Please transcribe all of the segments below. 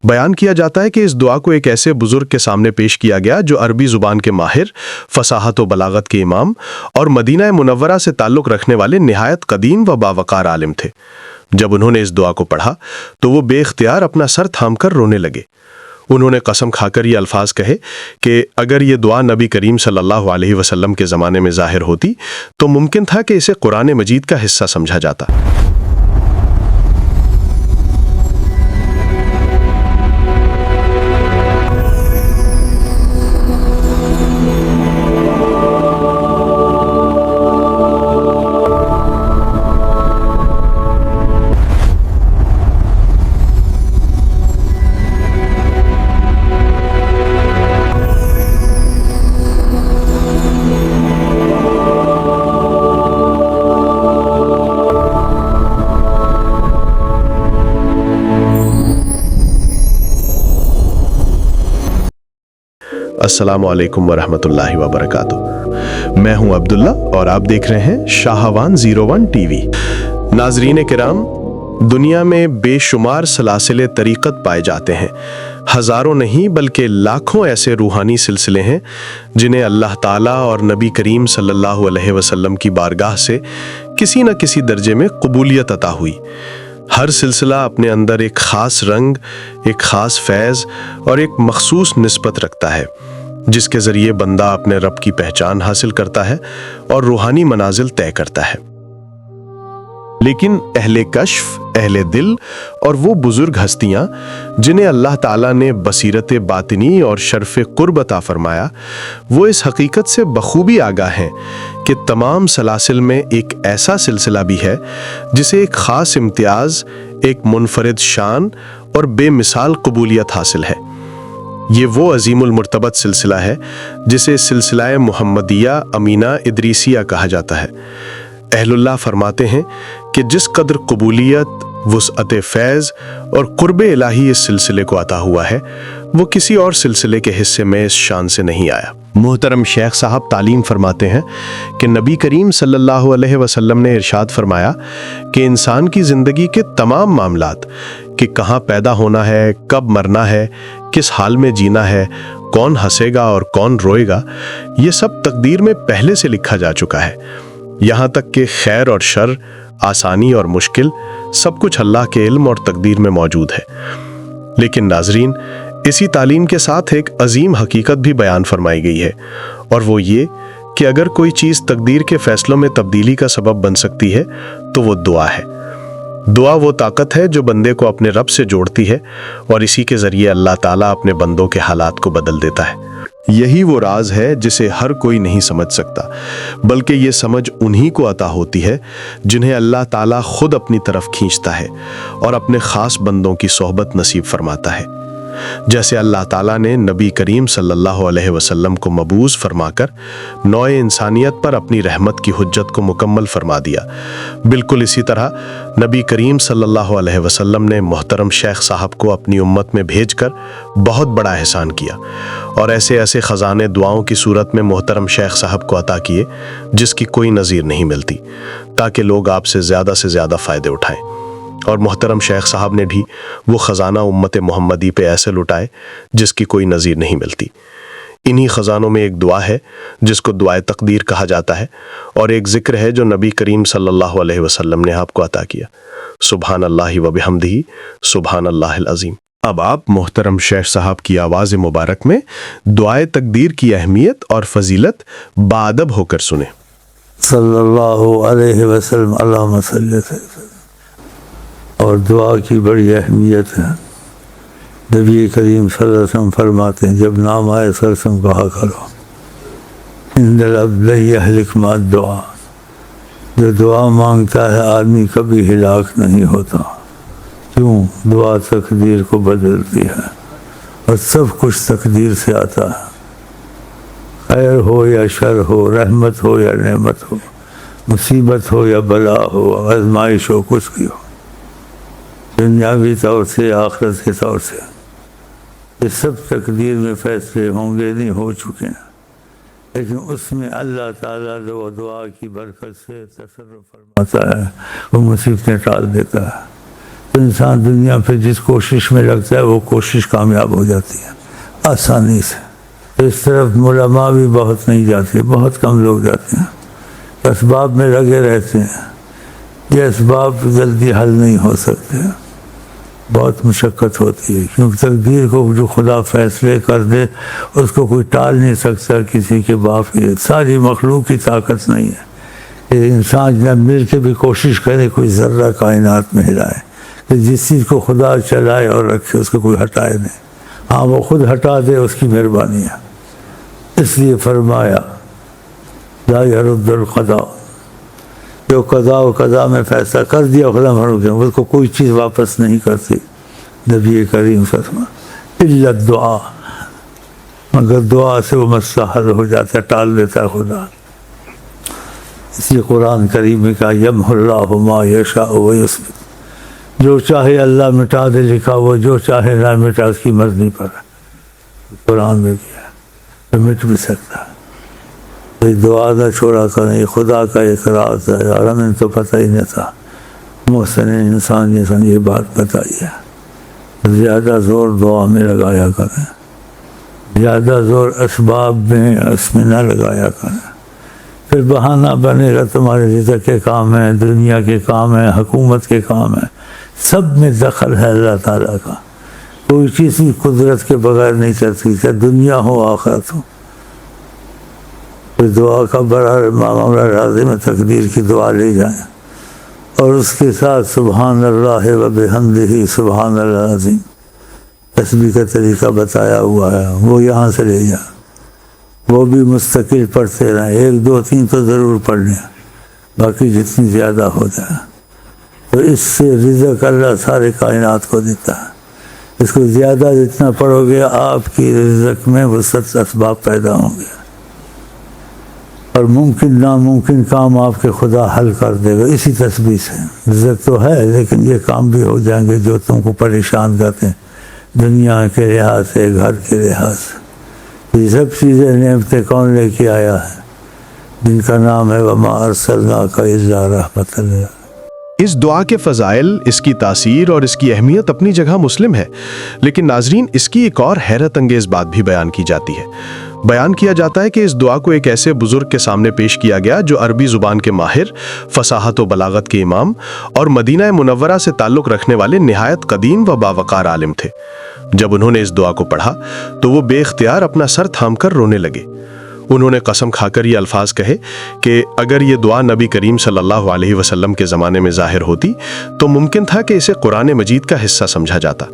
بیان کیا جاتا ہے کہ اس دعا کو ایک ایسے بزرگ کے سامنے پیش کیا گیا جو عربی زبان کے ماہر، فصاحت و بلاغت کے امام اور مدینہ منورہ سے تعلق رکھنے والے نہایت قدیم و باوقار عالم تھے۔ جب انہوں نے اس دعا کو پڑھا تو وہ بے اختیار اپنا سر تھام کر رونے لگے۔ انہوں نے قسم کھا کر یہ الفاظ کہے کہ اگر یہ دعا نبی کریم صلی اللہ علیہ وسلم کے زمانے میں ظاہر ہوتی تو ممکن تھا کہ اسے قرآن مجید کا حصہ سمجھا جاتا۔ السلام علیکم ورحمۃ اللہ وبرکاتہ۔ میں ہوں عبداللہ اور آپ دیکھ رہے ہیں شاہوان 01 ٹی وی۔ ناظرین کرام، دنیا میں بے شمار سلاسل طریقت پائے جاتے ہیں۔ ہزاروں نہیں بلکہ لاکھوں ایسے روحانی سلسلے ہیں جنہیں اللہ تعالیٰ اور نبی کریم صلی اللہ علیہ وسلم کی بارگاہ سے کسی نہ کسی درجے میں قبولیت عطا ہوئی۔ ہر سلسلہ اپنے اندر ایک خاص رنگ، ایک خاص فیض اور ایک مخصوص نسبت رکھتا ہے، جس کے ذریعے بندہ اپنے رب کی پہچان حاصل کرتا ہے اور روحانی منازل طے کرتا ہے۔ لیکن اہل کشف، اہل دل اور وہ بزرگ ہستیاں جنہیں اللہ تعالیٰ نے بصیرت باطنی اور شرف قرب عطا فرمایا، وہ اس حقیقت سے بخوبی آگاہ ہیں کہ تمام سلاسل میں ایک ایسا سلسلہ بھی ہے جسے ایک خاص امتیاز، ایک منفرد شان اور بے مثال قبولیت حاصل ہے۔ یہ وہ عظیم المرتبت سلسلہ ہے جسے سلسلہ محمدیہ امینہ ادریسیہ کہا جاتا ہے۔ اہل اللہ فرماتے ہیں کہ جس قدر قبولیت، وسعت فیض اور قرب الہی اس سلسلے کو عطا ہوا ہے، وہ کسی اور سلسلے کے حصے میں اس شان سے نہیں آیا۔ محترم شیخ صاحب تعلیم فرماتے ہیں کہ نبی کریم صلی اللہ علیہ وسلم نے ارشاد فرمایا کہ انسان کی زندگی کے تمام معاملات، کہ کہاں پیدا ہونا ہے، کب مرنا ہے، کس حال میں جینا ہے، کون ہنسے گا اور کون روئے گا، یہ سب تقدیر میں پہلے سے لکھا جا چکا ہے۔ یہاں تک کہ خیر اور شر، آسانی اور مشکل، سب کچھ اللہ کے علم اور تقدیر میں موجود ہے۔ لیکن ناظرین، اسی تعلیم کے ساتھ ایک عظیم حقیقت بھی بیان فرمائی گئی ہے، اور وہ یہ کہ اگر کوئی چیز تقدیر کے فیصلوں میں تبدیلی کا سبب بن سکتی ہے تو وہ دعا ہے۔ دعا وہ طاقت ہے جو بندے کو اپنے رب سے جوڑتی ہے، اور اسی کے ذریعے اللہ تعالیٰ اپنے بندوں کے حالات کو بدل دیتا ہے۔ یہی وہ راز ہے جسے ہر کوئی نہیں سمجھ سکتا، بلکہ یہ سمجھ انہی کو عطا ہوتی ہے جنہیں اللہ تعالیٰ خود اپنی طرف کھینچتا ہے اور اپنے خاص بندوں کی صحبت نصیب فرماتا ہے۔ جیسے اللہ تعالیٰ نے نبی کریم صلی اللہ علیہ وسلم کو مبعوث فرما کر نوع انسانیت پر اپنی رحمت کی حجت کو مکمل فرما دیا، بالکل اسی طرح نبی کریم صلی اللہ علیہ وسلم نے محترم شیخ صاحب کو اپنی امت میں بھیج کر بہت بڑا احسان کیا، اور ایسے ایسے خزانے دعاؤں کی صورت میں محترم شیخ صاحب کو عطا کیے جس کی کوئی نظیر نہیں ملتی، تاکہ لوگ آپ سے زیادہ فائدے اٹھائیں۔ اور محترم شیخ صاحب نے بھی وہ خزانہ امت محمدی پہ ایسے لٹائے جس کی کوئی نظیر نہیں ملتی۔ انہی خزانوں میں ایک دعا ہے جس کو دعائے تقدیر کہا جاتا ہے، اور ایک ذکر ہے جو نبی کریم صلی اللہ علیہ وسلم نے آپ کو عطا کیا، سبحان اللہ و بحمدہ، سبحان اللہ العظیم۔ اب آپ محترم شیخ صاحب کی آواز مبارک میں دعائے تقدیر کی اہمیت اور فضیلت بادب ہو کر سنیں۔ صلی اللہ علیہ وسلم، اللہم صلی وسلم۔ اور دعا کی بڑی اہمیت ہے۔ نبی کریم صلی اللہ علیہ وسلم فرماتے ہیں جب نام آئے سرسم کہا کرو، ان العبد یہلک مع الدعاء، جو دعا مانگتا ہے آدمی کبھی ہلاک نہیں ہوتا۔ کیوں؟ دعا تقدیر کو بدلتی ہے، اور سب کچھ تقدیر سے آتا ہے، خیر ہو یا شر ہو، رحمت ہو یا نعمت ہو، مصیبت ہو یا بلا ہو، آزمائش ہو، کچھ کی ہو، دنیاوی طور سے، آخرت کے طور سے، یہ سب تقدیر میں فیصلے ہوں گے، نہیں ہو چکے ہیں، لیکن اس میں اللہ تعالیٰ جو دعا کی برکت سے تصرف فرماتا ہے، وہ مصیبتیں ٹال دیتا ہے۔ تو انسان دنیا پہ جس کوشش میں لگتا ہے وہ کوشش کامیاب ہو جاتی ہے آسانی سے. تو اس طرف علماء بھی بہت نہیں جاتے، بہت کم لوگ جاتے ہیں، اسباب میں لگے رہتے ہیں. یہ اسباب جلدی حل نہیں ہو سکتے، بہت مشقت ہوتی ہے، کیونکہ تقدیر کو جو خدا فیصلے کر دے اس کو کوئی ٹال نہیں سکتا. کسی کے باپ کی ساری مخلوق کی طاقت نہیں ہے کہ انسان جب مل کے بھی کوشش کرے کوئی ذرہ کائنات میں ہلائے، کہ جس چیز کو خدا چلائے اور رکھے اس کو کوئی ہٹائے نہیں. ہاں وہ خود ہٹا دے اس کی مہربانی ہے. اس لیے فرمایا لا يرد القضاء، جو قضاء و قضا میں فیصلہ کر دیا خدا مخلوق اس کو کوئی چیز واپس نہیں کرتی. نبی کریم فرما الا الدعاء، مگر دعا سے وہ مسئلہ حل ہو جاتا ہے، ٹال دیتا ہے خدا. اسی قرآن کریم میں کہا یمحو اللہ ما یشاء ویثبت، جو چاہے اللہ مٹا دے لکھا وہ، جو چاہے نہ مٹا اس کی مرضی پر. قرآن میں کیا تو مٹ بھی سکتا ہے. دعا نہ چھوڑا کریں، خدا کا اقرار ہے. اور ہمیں تو پتہ ہی نہیں تھا، محسن انسان یہ بات بتائی ہے. زیادہ زور دعا میں لگایا کریں، زیادہ زور اسباب میں اس میں نہ لگایا کریں. پھر بہانہ بنے گا تمہارے رزق کے کام ہیں، دنیا کے کام ہیں، حکومت کے کام ہیں، سب میں دخل ہے اللہ تعالیٰ کا. کوئی چیز کی قدرت کے بغیر نہیں چلتی، چاہے دنیا ہو آخرت ہو. دعا کا بڑا معاملہ راضی میں تقدیر کی دعا لے جائیں، اور اس کے ساتھ سبحان اللہ و بحمدہ سبحان اللہ العظیم تسبیح کا طریقہ بتایا ہوا ہے، وہ یہاں سے لے جائیں. وہ بھی مستقل پڑھتے رہیں، 1 2 3 تو ضرور پڑھ لیں، باقی جتنی زیادہ ہو جائے. تو اس سے رزق اللہ سارے کائنات کو دیتا ہے. اس کو زیادہ جتنا پڑھو گے آپ کی رزق میں وسعت اسباب پیدا ہوں گے، اور ممکن ناممکن کام آپ کے خدا حل کر دے گا اسی تسبیح سے. رزق تو ہے لیکن یہ کام بھی ہو جائیں گے جو تم کو پریشان کرتے ہیں دنیا کے لحاظ سے، گھر کے لحاظ سے. یہ سب چیزیں نعمتیں کون لے کے آیا ہے؟ جن کا نام ہے وما ارسلناک الا رحمۃ للعالمین. اس دعا کے فضائل، اس کی تاثیر اور اس کی اہمیت اپنی جگہ مسلم ہے، لیکن ناظرین اس کی ایک اور حیرت انگیز بات بھی بیان کی جاتی ہے. بیان کیا جاتا ہے کہ اس دعا کو ایک ایسے بزرگ کے سامنے پیش کیا گیا جو عربی زبان کے ماہر، فصاحت و بلاغت کے امام اور مدینہ منورہ سے تعلق رکھنے والے نہایت قدیم و باوقار عالم تھے. جب انہوں نے اس دعا کو پڑھا تو وہ بے اختیار اپنا سر تھام کر رونے لگے. انہوں نے قسم کھا کر یہ الفاظ کہے کہ اگر یہ دعا نبی کریم صلی اللہ علیہ وسلم کے زمانے میں ظاہر ہوتی تو ممکن تھا کہ اسے قرآن مجید کا حصہ سمجھا جاتا.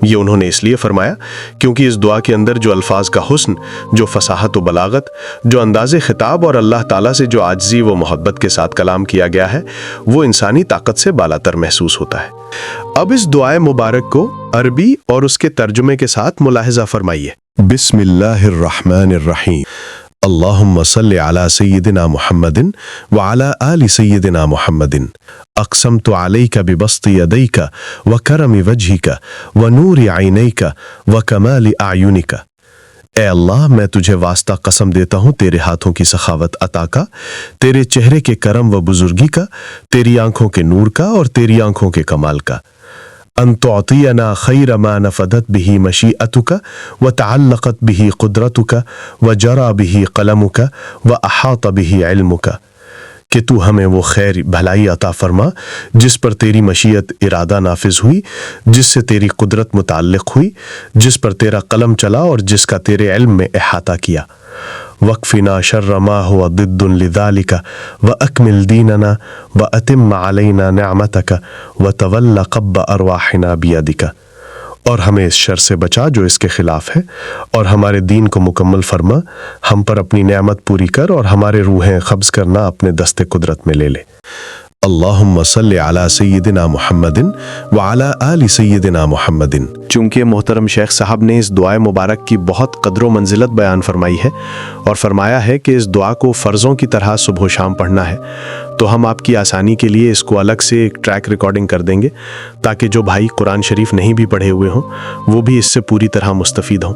یہ انہوں نے اس لیے فرمایا کیونکہ اس دعا کے اندر جو الفاظ کا حسن، جو فصاحت و بلاغت، جو انداز خطاب اور اللہ تعالیٰ سے جو عاجزی و محبت کے ساتھ کلام کیا گیا ہے وہ انسانی طاقت سے بالاتر محسوس ہوتا ہے. اب اس دعائے مبارک کو عربی اور اس کے ترجمے کے ساتھ ملاحظہ فرمائیے. بسم اللہ الرحمن الرحیم. اللہم صلی علی سیدنا محمد وعلی آل سیدنا محمد. اقسمت علیک ببسط یدیک وکرم وجہک ونور عینیک وکمال اعینک. اے اللہ، میں تجھے واسطہ قسم دیتا ہوں تیرے ہاتھوں کی سخاوت عطا کا، تیرے چہرے کے کرم و بزرگی کا، تیری آنکھوں کے نور کا اور تیری آنکھوں کے کمال کا. ان تعطینا خیر ما نفدت به مشیئتک وتعلقت به قدرتک وجرى به قلمک واحاط به علمک، کہ تو ہمیں وہ خیر بھلائی عطا فرما جس پر تیری مشیت ارادہ نافذ ہوئی، جس سے تیری قدرت متعلق ہوئی، جس پر تیرا قلم چلا اور جس کا تیرے علم میں احاطہ کیا. وَقْفِنَا شَرَّ مَا هُوَ ضِدٌّ لِذَلِكَ وَأَكْمِلْ دِينَنَا وَأَتِمَّ عَلَيْنَا نِعْمَتَكَ وَتَوَلَّ قَبَّ أَرْوَاحِنَا بِيَدِكَ. اور ہمیں اس شر سے بچا جو اس کے خلاف ہے، اور ہمارے دین کو مکمل فرما، ہم پر اپنی نعمت پوری کر اور ہمارے روحیں قبض کرنا اپنے دست قدرت میں لے لے. اللہم صلی علی سیدنا محمد وعلی آل سیدنا محمد. چونکہ محترم شیخ صاحب نے اس دعائے مبارک کی بہت قدر و منزلت بیان فرمائی ہے اور فرمایا ہے کہ اس دعا کو فرضوں کی طرح صبح و شام پڑھنا ہے، تو ہم آپ کی آسانی کے لیے اس کو الگ سے ایک ٹریک ریکارڈنگ کر دیں گے تاکہ جو بھائی قرآن شریف نہیں بھی پڑھے ہوئے ہوں وہ بھی اس سے پوری طرح مستفید ہوں.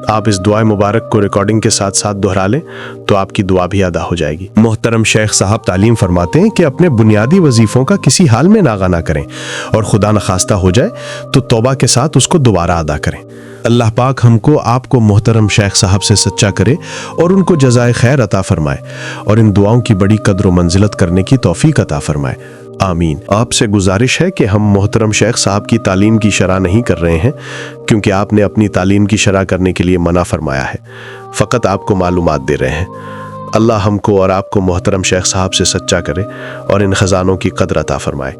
آپ اس دعائے مبارک کو ریکارڈنگ کے ساتھ ساتھ دہرا لیں تو آپ کی دعا بھی ادا ہو جائے گی۔ محترم شیخ صاحب تعلیم فرماتے ہیں کہ اپنے بنیادی وظیفوں کا کسی حال میں ناغہ نہ کریں، اور خدا نخواستہ ہو جائے تو توبہ کے ساتھ اس کو دوبارہ ادا کریں۔ اللہ پاک ہم کو آپ کو محترم شیخ صاحب سے سچا کرے اور ان کو جزائے خیر عطا فرمائے، اور ان دعاؤں کی بڑی قدر و منزلت کرنے کی توفیق عطا فرمائے، آمین۔ آپ سے گزارش ہے کہ ہم محترم شیخ صاحب کی تعلیم کی شرح نہیں کر رہے ہیں، کیونکہ آپ نے اپنی تعلیم کی شرح کرنے کے لیے منع فرمایا ہے، فقط آپ کو معلومات دے رہے ہیں۔ اللہ ہم کو اور آپ کو محترم شیخ صاحب سے سچا کرے اور ان خزانوں کی قدر عطا فرمائے۔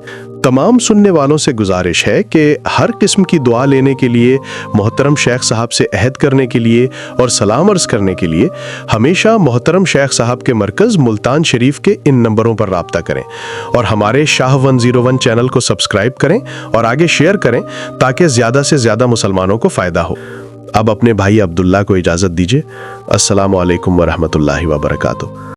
تمام سننے والوں سے گزارش ہے کہ ہر قسم کی دعا لینے کے لیے، محترم شیخ صاحب سے عہد کرنے کے لیے اور سلام عرض کرنے کے لیے ہمیشہ محترم شیخ صاحب کے مرکز ملتان شریف کے ان نمبروں پر رابطہ کریں، اور ہمارے شاہ 101 چینل کو سبسکرائب کریں اور آگے شیئر کریں تاکہ زیادہ سے زیادہ مسلمانوں کو فائدہ ہو۔ اب اپنے بھائی عبداللہ کو اجازت دیجیے۔ السلام علیکم ورحمۃ اللہ وبرکاتہ۔